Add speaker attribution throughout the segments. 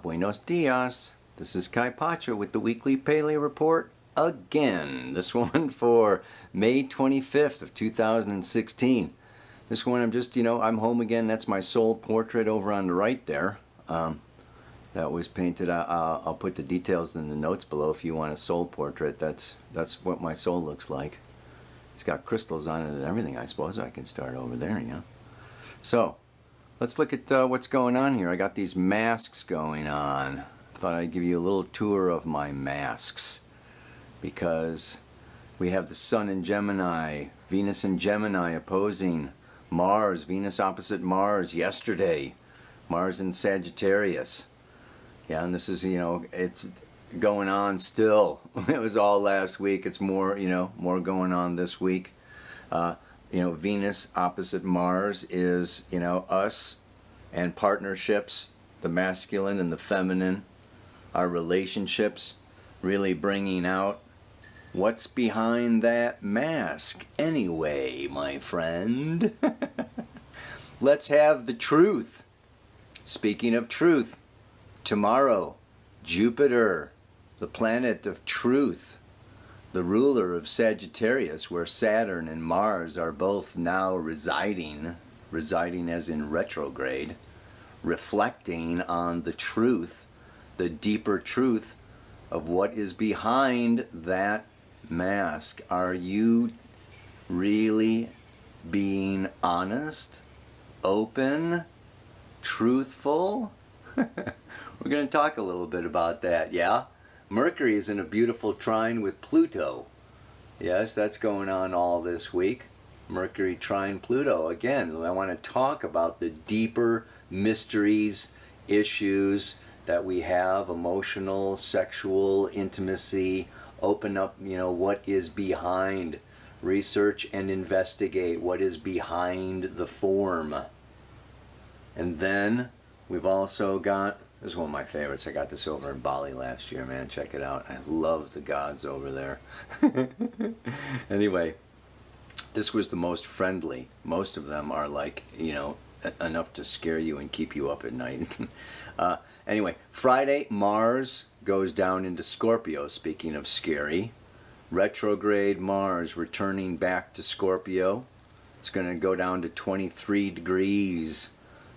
Speaker 1: Buenos dias. This is Kaypacha with the weekly Paleo report again. This one for May 25th of 2016. This one I'm just, I'm home again. That's my soul portrait over on the right there. That was painted. I'll put the details in the notes below if you want a soul portrait. That's what my soul looks like. It's got crystals on it and everything. I suppose I can start over there, So, let's look at what's going on here. I got these masks going on. Thought I'd give you a little tour of my masks because we have the Sun in Gemini, Venus in Gemini opposing Mars, Venus opposite Mars yesterday, Mars in Sagittarius. Yeah, and this is, it's going on still. It was all last week. It's more, more going on this week. Venus opposite Mars is, us and partnerships, the masculine and the feminine, our relationships, really bringing out what's behind that mask anyway, my friend. Let's have the truth. Speaking of truth, tomorrow, Jupiter, the planet of truth, the ruler of Sagittarius, where Saturn and Mars are both now residing as in retrograde, reflecting on the truth, the deeper truth of what is behind that mask. Are you really being honest, open, truthful? We're going to talk a little bit about that, yeah? Mercury is in a beautiful trine with Pluto. Yes, that's going on all this week. Mercury trine Pluto. Again, I want to talk about the deeper mysteries, issues that we have, emotional, sexual, intimacy. Open up, what is behind. Research and investigate what is behind the form. And then we've also got, this is one of my favorites. I got this over in Bali last year, man. Check it out. I love the gods over there. Anyway, this was the most friendly. Most of them are like, enough to scare you and keep you up at night. Anyway, Friday, Mars goes down into Scorpio, speaking of scary. Retrograde Mars returning back to Scorpio. It's going to go down to 23 degrees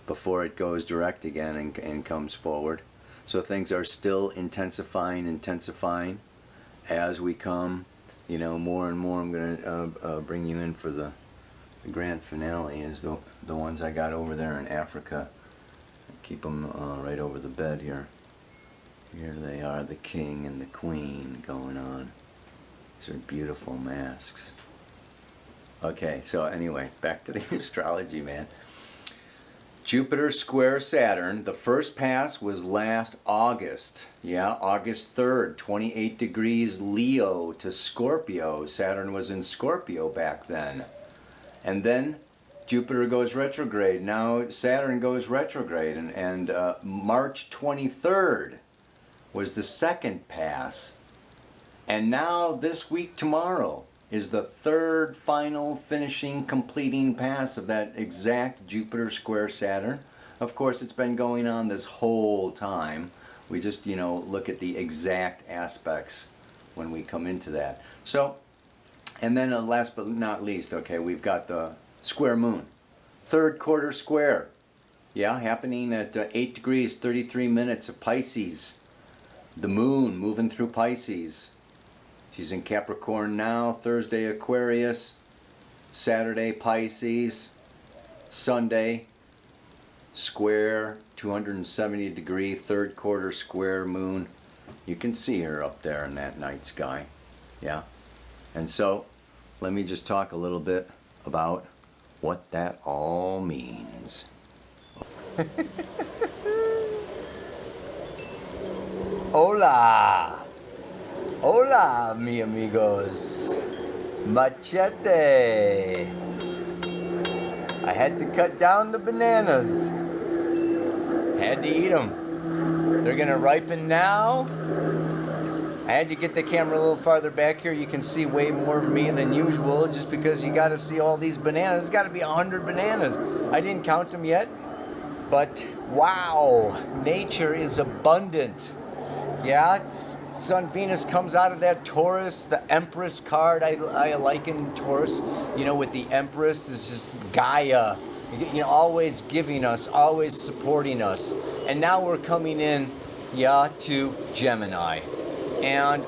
Speaker 1: before it goes direct again and comes forward. So things are still intensifying as we come, more and more. I'm going to bring you in for the grand finale is the ones I got over there in Africa. Keep them right over the bed here. Here they are, the king and the queen going on. These are beautiful masks. Okay, so anyway, back to the astrology, man. Jupiter square Saturn, the first pass was last August. Yeah, August 3rd, 28 degrees Leo to Scorpio. Saturn was in Scorpio back then. And then Jupiter goes retrograde. Now Saturn goes retrograde. And March 23rd was the second pass. And now this week tomorrow is the third final finishing completing pass of that exact Jupiter square Saturn. Of course, it's been going on this whole time. We just, look at the exact aspects when we come into that. So, and then last but not least, okay, we've got the square moon. Third quarter square. Yeah, happening at 8 degrees, 33 minutes of Pisces. The moon moving through Pisces. She's in Capricorn now, Thursday Aquarius, Saturday Pisces, Sunday square, 270 degree, third quarter square moon. You can see her up there in that night sky, yeah? And so, let me just talk a little bit about what that all means. Hola! Hola, mi amigos. Machete. I had to cut down the bananas. Had to eat them. They're gonna ripen now. I had to get the camera a little farther back here. You can see way more of me than usual just because you gotta see all these bananas. There's gotta be 100 bananas. I didn't count them yet. But wow, nature is abundant. Yeah, Sun Venus comes out of that Taurus, the Empress card. I liken Taurus, you know, with the Empress. This is Gaia, you know, always giving us, always supporting us. And now we're coming in, yeah, to Gemini. And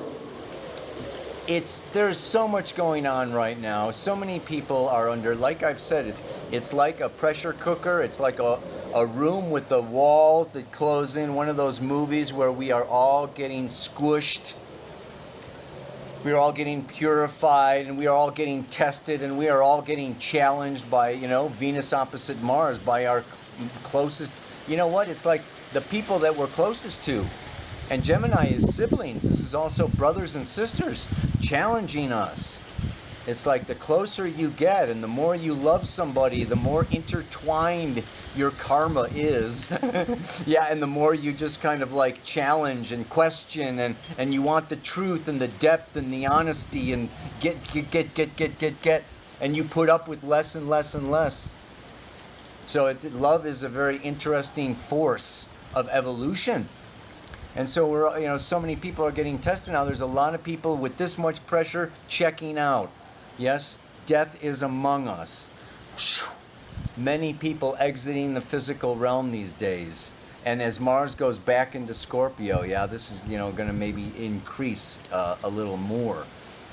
Speaker 1: there's so much going on right now. So many people are under, like I've said, it's like a pressure cooker. It's like a room with the walls that close in, one of those movies where we are all getting squished, we are all getting purified, and we are all getting tested, and we are all getting challenged by, you know, Venus opposite Mars, by our closest, you know what, it's like the people that we're closest to. And Gemini is siblings. This is also brothers and sisters challenging us. It's like the closer you get and the more you love somebody, the more intertwined your karma is. Yeah, and the more you just kind of like challenge and question, and you want the truth and the depth and the honesty and get. And you put up with less and less and less. So love is a very interesting force of evolution. And so we're, you know, so many people are getting tested now. There's a lot of people with this much pressure checking out. Yes, death is among us. Many people exiting the physical realm these days. And as Mars goes back into Scorpio, yeah, this is, you know, going to maybe increase a little more,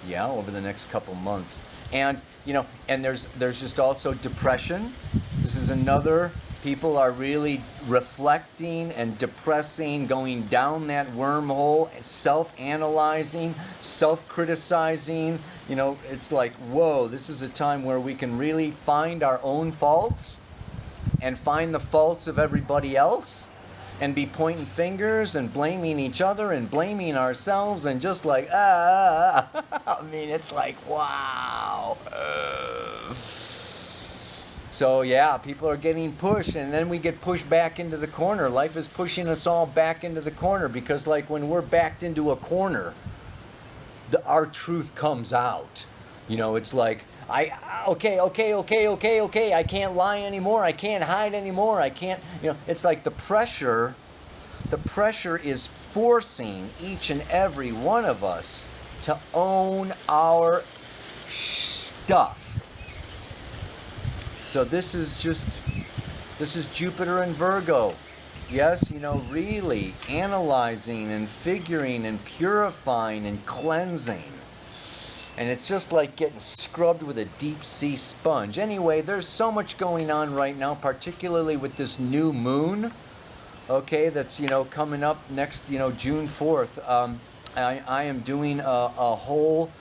Speaker 1: yeah, over the next couple months. And, you know, and there's just also depression. This is another, people are really reflecting and depressing, going down that wormhole, self-analyzing, self-criticizing. You know, it's like, whoa, this is a time where we can really find our own faults and find the faults of everybody else and be pointing fingers and blaming each other and blaming ourselves and just like, I mean, it's like, wow. So yeah, people are getting pushed, and then we get pushed back into the corner. Life is pushing us all back into the corner, because like when we're backed into a corner, our truth comes out. You know, it's like, okay, I can't lie anymore, I can't hide anymore, I can't, you know, it's like the pressure is forcing each and every one of us to own our stuff. So this is Jupiter and Virgo. Yes, you know, really analyzing and figuring and purifying and cleansing. And it's just like getting scrubbed with a deep sea sponge. Anyway, there's so much going on right now, particularly with this new moon, okay, that's, you know, coming up next, you know, June 4th. I am doing a whole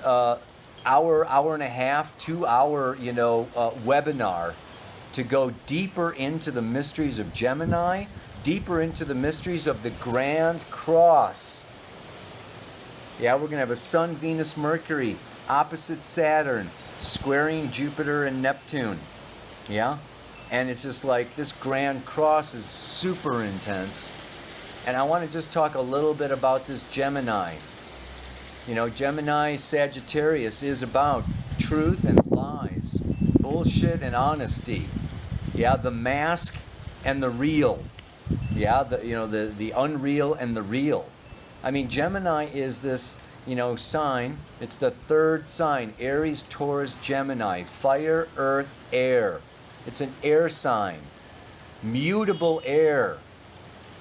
Speaker 1: hour and a half, 2 hour, you know, webinar to go deeper into the mysteries of Gemini, deeper into the mysteries of the Grand Cross. Yeah, we're going to have a Sun, Venus, Mercury, opposite Saturn, squaring Jupiter and Neptune. Yeah? And it's just like this Grand Cross is super intense. And I want to just talk a little bit about this Gemini. You know, Gemini, Sagittarius is about truth and lies, bullshit and honesty. Yeah, the mask and the real. Yeah, the unreal and the real. I mean, Gemini is this, you know, sign. It's the third sign. Aries, Taurus, Gemini. Fire, earth, air. It's an air sign. Mutable air.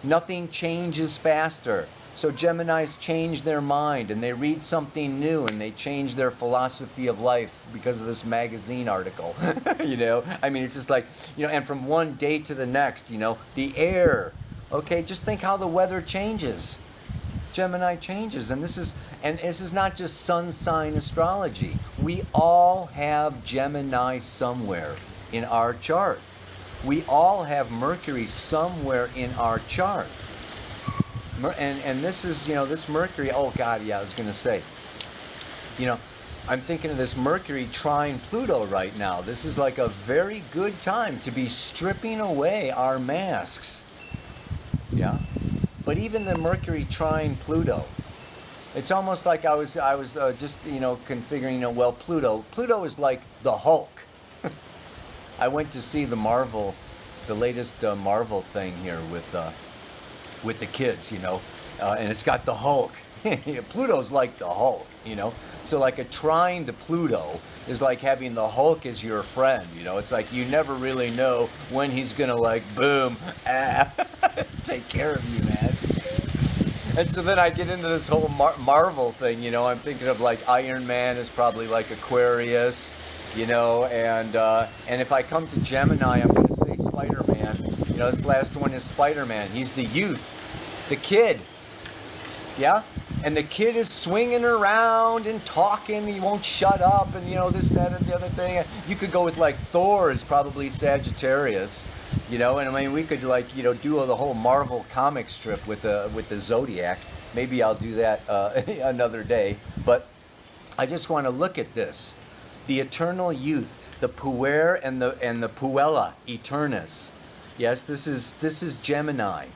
Speaker 1: Nothing changes faster. So Geminis change their mind and they read something new and they change their philosophy of life because of this magazine article. You know, I mean, it's just like, you know, and from one day to the next, you know, the air. Okay, just think how the weather changes. Gemini changes, and this is not just sun sign astrology. We all have Gemini somewhere in our chart. We all have Mercury somewhere in our chart. And this is, you know, this Mercury, oh God, yeah, I was going to say, you know, I'm thinking of this Mercury trine Pluto right now. This is like a very good time to be stripping away our masks. Yeah. But even the Mercury trine Pluto, it's almost like I was just, you know, configuring, you know, well, Pluto is like the Hulk. I went to see the Marvel the latest Marvel thing here with the kids, you know, and it's got the Hulk. Pluto's like the Hulk, you know. So like a trine to Pluto is like having the Hulk as your friend, you know. It's like you never really know when he's gonna like boom, take care of you, man. And so then I get into this whole Marvel thing, you know. I'm thinking of like Iron Man is probably like Aquarius, you know, and if I come to Gemini, I'm going to say Spider-Man. You know, this last one is Spider-Man. He's the youth, the kid, yeah? And the kid is swinging around and talking. He won't shut up and, you know, this, that, and the other thing. You could go with like Thor is probably Sagittarius, you know, and I mean, we could like, you know, do the whole Marvel comic strip with the Zodiac. Maybe I'll do that another day. But I just want to look at this. The eternal youth, the puer and the puella eternis. Yes, this is Gemini,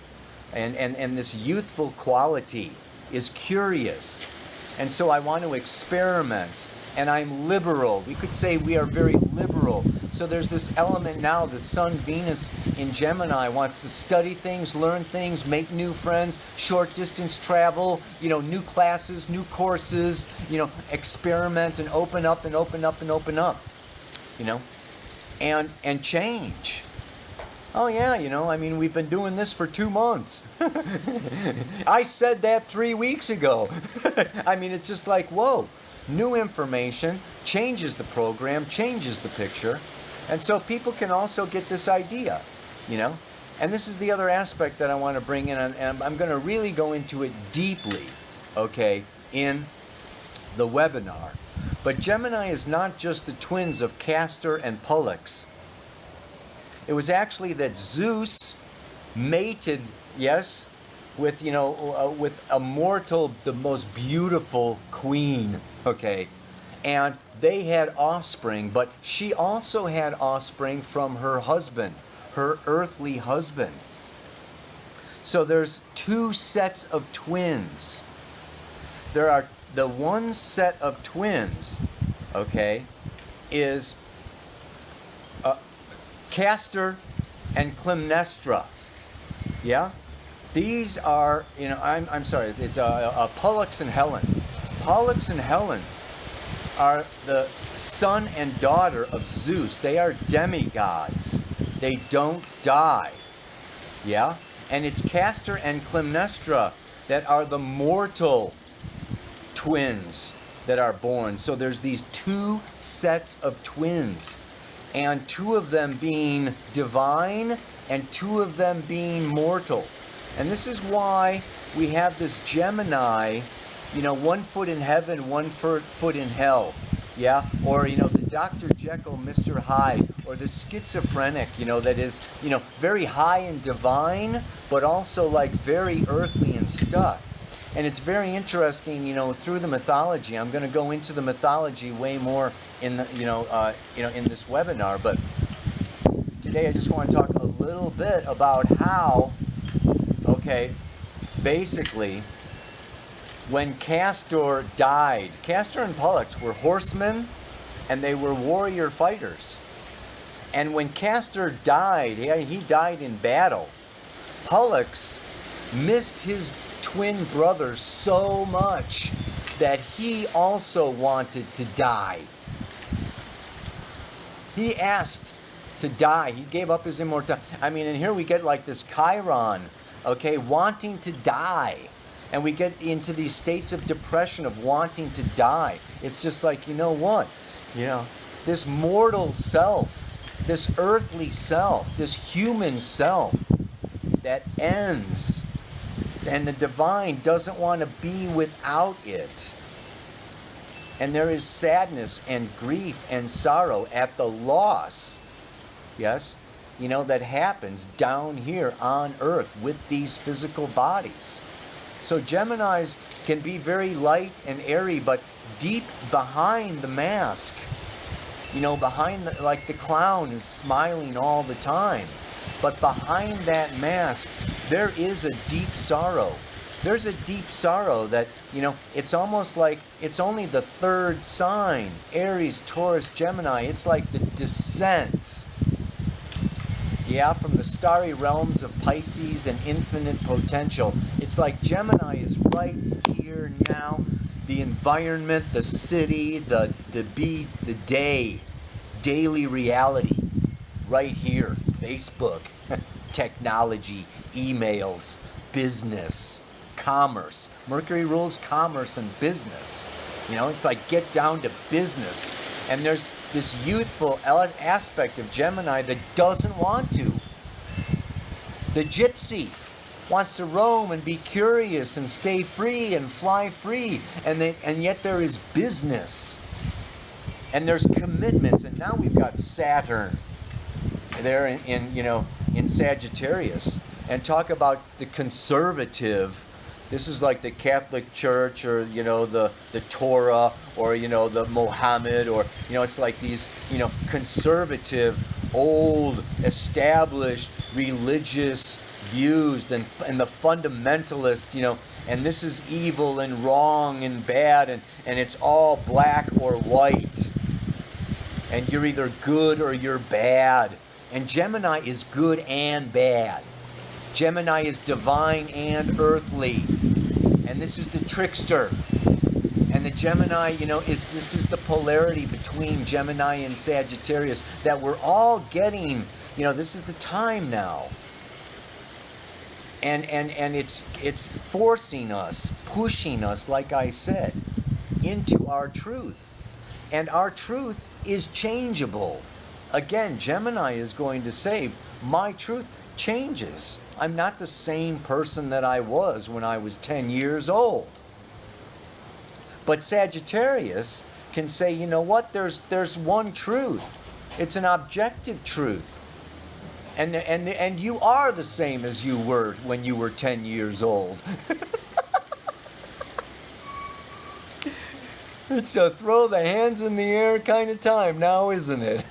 Speaker 1: and this youthful quality is curious, and so I want to experiment. And I'm liberal. We could say we are very liberal. So there's this element now. The Sun, Venus in Gemini wants to study things, learn things, make new friends, short distance travel, you know, new classes, new courses, you know, experiment and open up and open up and open up, you know, and change. Oh yeah, you know, I mean, we've been doing this for 2 months. I said that 3 weeks ago. I mean, it's just like, whoa. New information changes the program, changes the picture, and so people can also get this idea, you know. And this is the other aspect that I want to bring in, and I'm going to really go into it deeply, okay, in the webinar. But Gemini is not just the twins of Castor and Pollux. It was actually that Zeus mated, yes, with, you know, with a mortal, the most beautiful queen, okay, and they had offspring, but she also had offspring from her husband, her earthly husband. So there's 2 sets of twins. There are the one set of twins, okay, is Castor and Clytemnestra, yeah. These are, you know, I'm sorry, it's Pollux and Helen. Pollux and Helen are the son and daughter of Zeus. They are demigods. They don't die. Yeah? And it's Castor and Clytemnestra that are the mortal twins that are born. So there's these 2 sets of twins, and 2 of them being divine and 2 of them being mortal. And this is why we have this Gemini, you know, 1 foot in heaven, 1 foot in hell, yeah? Or, you know, the Dr. Jekyll, Mr. Hyde, or the schizophrenic, you know, that is, you know, very high and divine, but also like very earthly and stuck. And it's very interesting, you know, through the mythology. I'm going to go into the mythology way more in the, in this webinar, but today I just want to talk a little bit about how, okay, basically, when Castor died, Castor and Pollux were horsemen and they were warrior fighters. And when Castor died, he died in battle. Pollux missed his twin brother so much that he also wanted to die. He asked to die. He gave up his immortality. I mean, and here we get like this Chiron, okay, wanting to die. And we get into these states of depression of wanting to die. It's just like, you know what? You know, this mortal self, this earthly self, this human self that ends, and the divine doesn't want to be without it. And there is sadness and grief and sorrow at the loss, yes, you know, that happens down here on earth with these physical bodies. So Geminis can be very light and airy, but deep behind the mask, you know, behind the, like the clown is smiling all the time, but behind that mask there is a deep sorrow. There's a deep sorrow that, you know, it's almost like it's only the 3rd sign, Aries, Taurus, Gemini. It's like the descent Yeah, from the starry realms of Pisces and infinite potential. It's like Gemini is right here now. The environment, the city, the day, daily reality, right here. Facebook, technology, emails, business, commerce. Mercury rules commerce and business. You know, it's like get down to business. And there's this youthful aspect of Gemini that doesn't want to. The gypsy wants to roam and be curious and stay free and fly free. And yet there is business. And there's commitments. And now we've got Saturn there in Sagittarius. And talk about the conservative. This is like the Catholic Church, or the Torah, or the Mohammed, or it's like these conservative, old, established religious views, and the fundamentalist, and this is evil and wrong and bad, and it's all black or white, and you're either good or you're bad. And Gemini is good and bad. Gemini is divine and earthly. And this is the trickster. And the Gemini, this is the polarity between Gemini and Sagittarius that we're all getting, this is the time now. And it's forcing us, pushing us, like I said, into our truth. And our truth is changeable. Again, Gemini is going to say, my truth changes. I'm not the same person that I was when I was 10 years old. But Sagittarius can say, you know what, there's one truth. It's an objective truth. And you are the same as you were when you were 10 years old. It's a throw the hands in the air kind of time now, isn't it?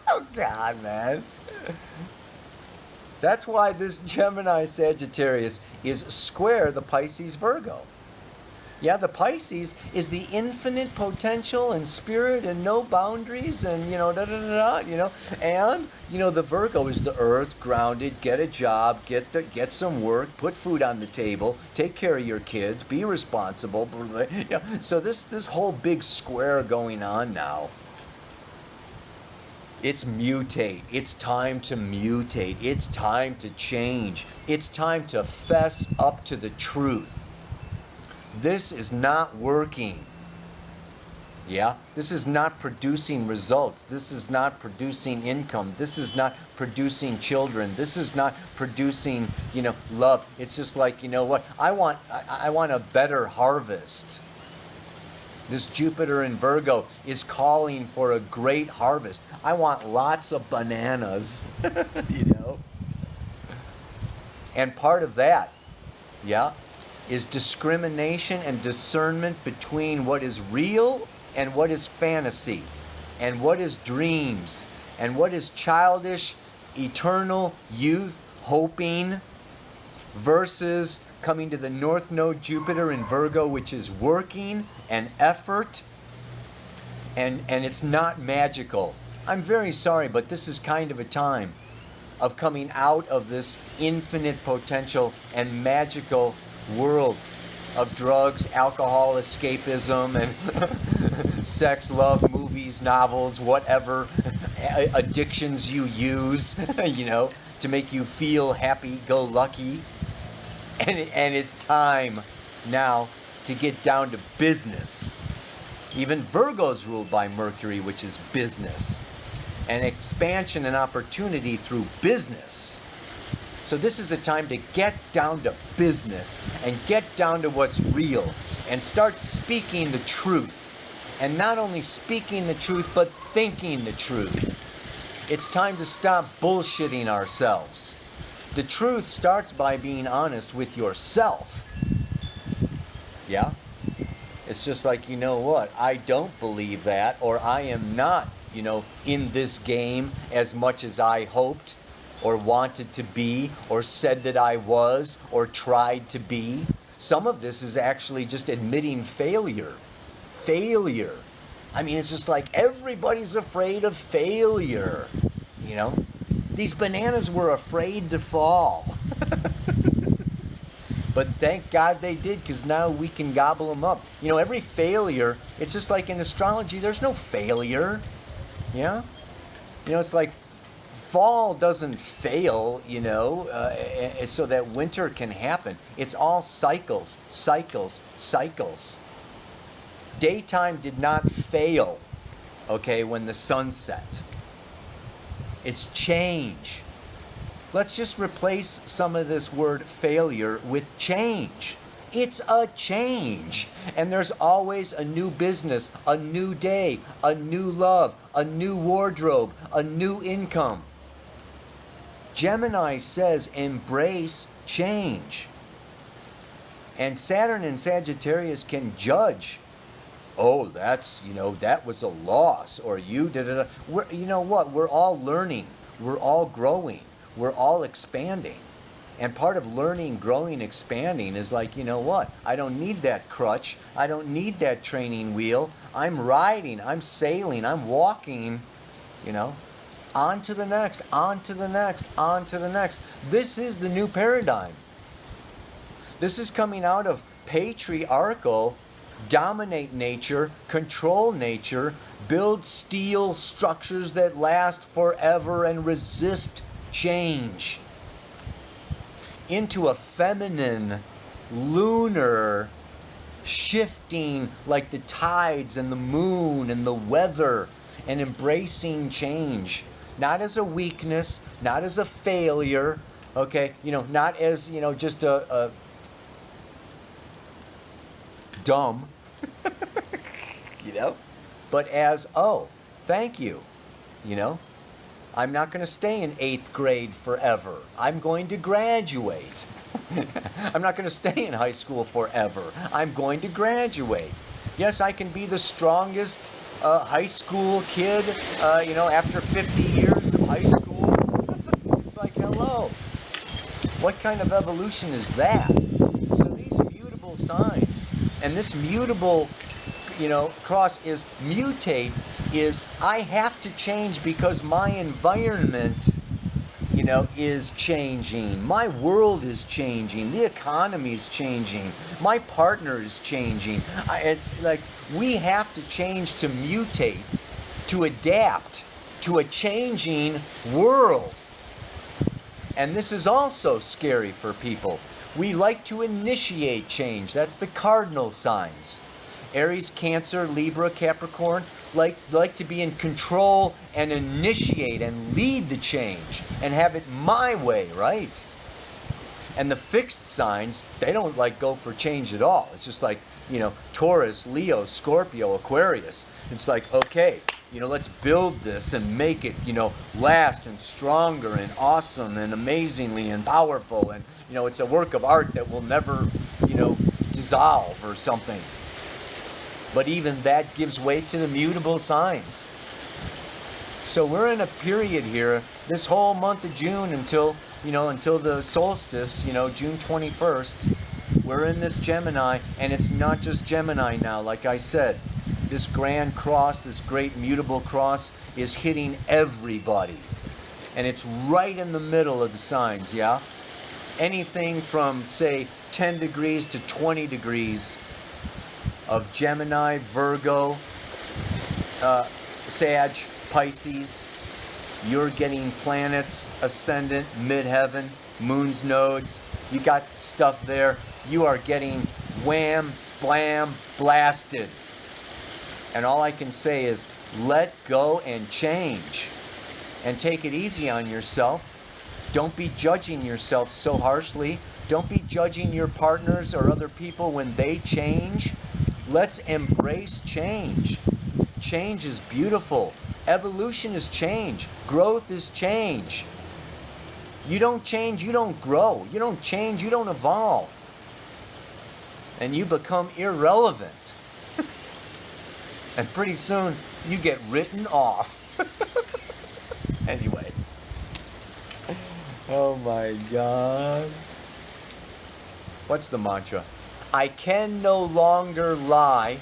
Speaker 1: Oh, God, man. That's why this Gemini Sagittarius is square the Pisces Virgo. Yeah, the Pisces is the infinite potential and spirit and no boundaries and, and, the Virgo is the earth, grounded, get a job, get some work, put food on the table, take care of your kids, be responsible. So this whole big square going on now. It's mutate. It's time to mutate. It's time to change. It's time to fess up to the truth. This is not working. Yeah? This is not producing results. This is not producing income. This is not producing children. This is not producing, love. It's just like, what? I want a better harvest. This Jupiter in Virgo is calling for a great harvest. I want lots of bananas, And part of that, is discrimination and discernment between what is real and what is fantasy, and what is dreams, and what is childish, eternal youth hoping, versus coming to the North Node Jupiter in Virgo, which is working and effort, and it's not magical. I'm very sorry, but this is kind of a time of coming out of this infinite potential and magical world of drugs, alcohol, escapism, and sex, love, movies, novels, whatever addictions you use, to make you feel happy-go-lucky. And it's time now to get down to business. Even Virgo's ruled by Mercury, which is business. And expansion and opportunity through business. So this is a time to get down to business and get down to what's real and start speaking the truth. And not only speaking the truth, but thinking the truth. It's time to stop bullshitting ourselves. The truth starts by being honest with yourself. Yeah? It's just like, what? I don't believe that, or I am not, in this game as much as I hoped, or wanted to be, or said that I was, or tried to be. Some of this is actually just admitting failure. Failure. I mean, it's just like everybody's afraid of failure, These bananas were afraid to fall. But thank God they did, because now we can gobble them up. You know, every failure, it's just like in astrology, there's no failure. Yeah? You know, it's like fall doesn't fail, you know, so that winter can happen. It's all cycles, cycles, cycles. Daytime did not fail, okay, when the sun set. It's change. Let's just replace some of this word failure with change. It's a change. And there's always a new business, a new day, a new love, a new wardrobe, a new income. Gemini says embrace change. And Saturn and Sagittarius can judge. Oh, that's, you know, that was a loss, or you did it. You know what? We're all learning. We're all growing. We're all expanding. And part of learning, growing, expanding is like, you know what? I don't need that crutch. I don't need that training wheel. I'm riding. I'm sailing. I'm walking, you know, on to the next, on to the next, on to the next. This is the new paradigm. This is coming out of patriarchal, dominate nature, control nature, build steel structures that last forever and resist change, into a feminine, lunar, shifting like the tides and the moon and the weather, and embracing change. Not as a weakness, not as a failure, okay? You know, not as, you know, just a dumb, you know, but as, oh, thank you, you know. I'm not going to stay in 8th grade forever. I'm going to graduate. I'm not going to stay in high school forever. I'm going to graduate. Yes, I can be the strongest high school kid, you know, after 50 years of high school. It's like, hello. What kind of evolution is that? So these mutable signs, and this mutable, you know, cross is mutate, is I have to change because my environment, you know, is changing. My world is changing. The economy is changing. My partner is changing. It's like we have to change to mutate, to adapt to a changing world. And this is also scary for people. We like to initiate change. That's the cardinal signs. Aries, Cancer, Libra, Capricorn like to be in control and initiate and lead the change and have it my way, right? And the fixed signs, they don't like go for change at all. It's just like, you know, Taurus, Leo, Scorpio, Aquarius. It's like, okay, you know, let's build this and make it, you know, last and stronger and awesome and amazingly and powerful. And, you know, it's a work of art that will never, you know, dissolve or something. But even that gives way to the mutable signs. So we're in a period here, this whole month of June until the solstice, you know, June 21st, we're in this Gemini, and it's not just Gemini now, like I said. This grand cross, this great mutable cross, is hitting everybody. And it's right in the middle of the signs, yeah? Anything from, say, 10 degrees to 20 degrees of Gemini, Virgo, Sag, Pisces. You're getting planets, ascendant, midheaven, moon's nodes. You got stuff there. You are getting wham, blam, blasted. And all I can say is let go and change. And take it easy on yourself. Don't be judging yourself so harshly. Don't be judging your partners or other people when they change. Let's embrace change. Change is beautiful. Evolution is change. Growth is change. You don't change, you don't grow. You don't change, you don't evolve. And you become irrelevant. And pretty soon, you get written off. Anyway. Oh my God. What's the mantra? I can no longer lie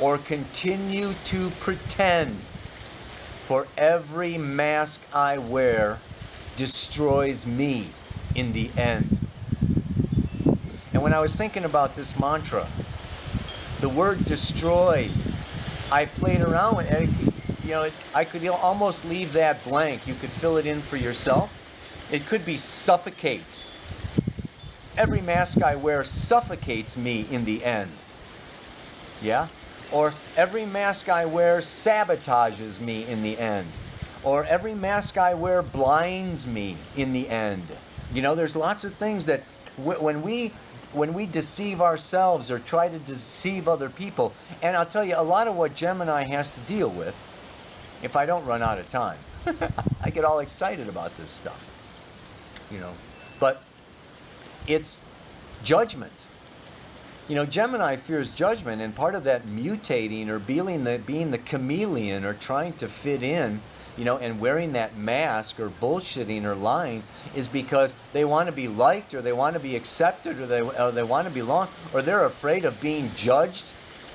Speaker 1: or continue to pretend. For every mask I wear, destroys me in the end. And when I was thinking about this mantra, the word destroy, I played around with it. I could almost leave that blank. You could fill it in for yourself. It could be suffocates. Every mask I wear suffocates me in the end. Yeah? Or every mask I wear sabotages me in the end. Or every mask I wear blinds me in the end. There's lots of things that when we deceive ourselves or try to deceive other people, and I'll tell you, a lot of what Gemini has to deal with, if I don't run out of time, I get all excited about this stuff. But it's judgment. Gemini fears judgment, and part of that mutating or being the chameleon or trying to fit in, and wearing that mask or bullshitting or lying is because they want to be liked or they want to be accepted or they want to belong, or they're afraid of being judged,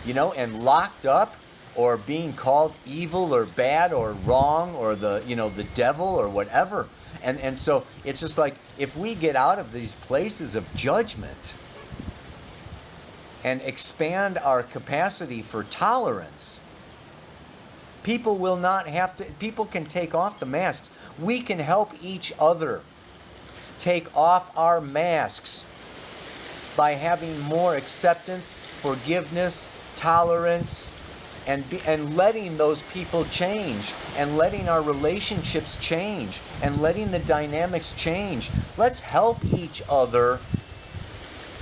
Speaker 1: and locked up, or being called evil or bad or wrong or the devil or whatever. And so it's just like, if we get out of these places of judgment and expand our capacity for tolerance, people can take off the masks. We can help each other take off our masks by having more acceptance, forgiveness, tolerance, and letting those people change, and letting our relationships change, and letting the dynamics change. Let's help each other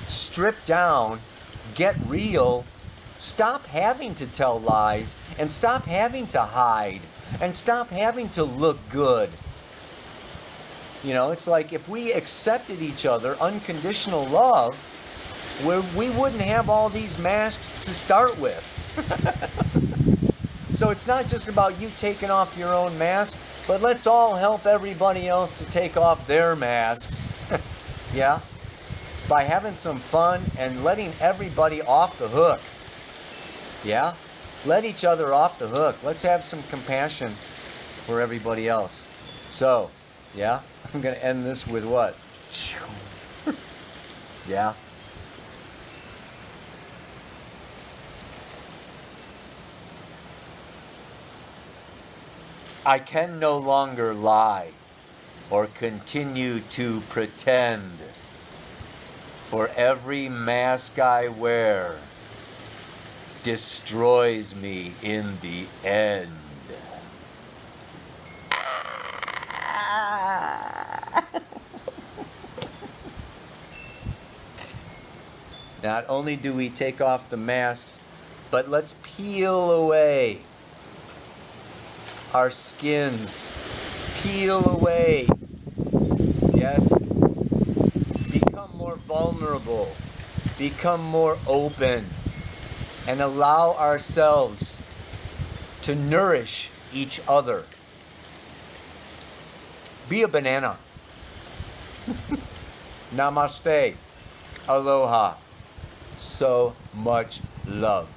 Speaker 1: strip down, get real, stop having to tell lies, and stop having to hide, and stop having to look good. It's like, if we accepted each other, unconditional love, we wouldn't have all these masks to start with. So it's not just about you taking off your own mask, but let's all help everybody else to take off their masks. Yeah? By having some fun and letting everybody off the hook. Yeah? Let each other off the hook. Let's have some compassion for everybody else. So, yeah? I'm going to end this with what? Yeah? I can no longer lie or continue to pretend, for every mask I wear destroys me in the end. Not only do we take off the masks, but let's peel away our skins. Peel away. Yes? Become more vulnerable. Become more open. And allow ourselves to nourish each other. Be a banana. Namaste. Aloha. So much love.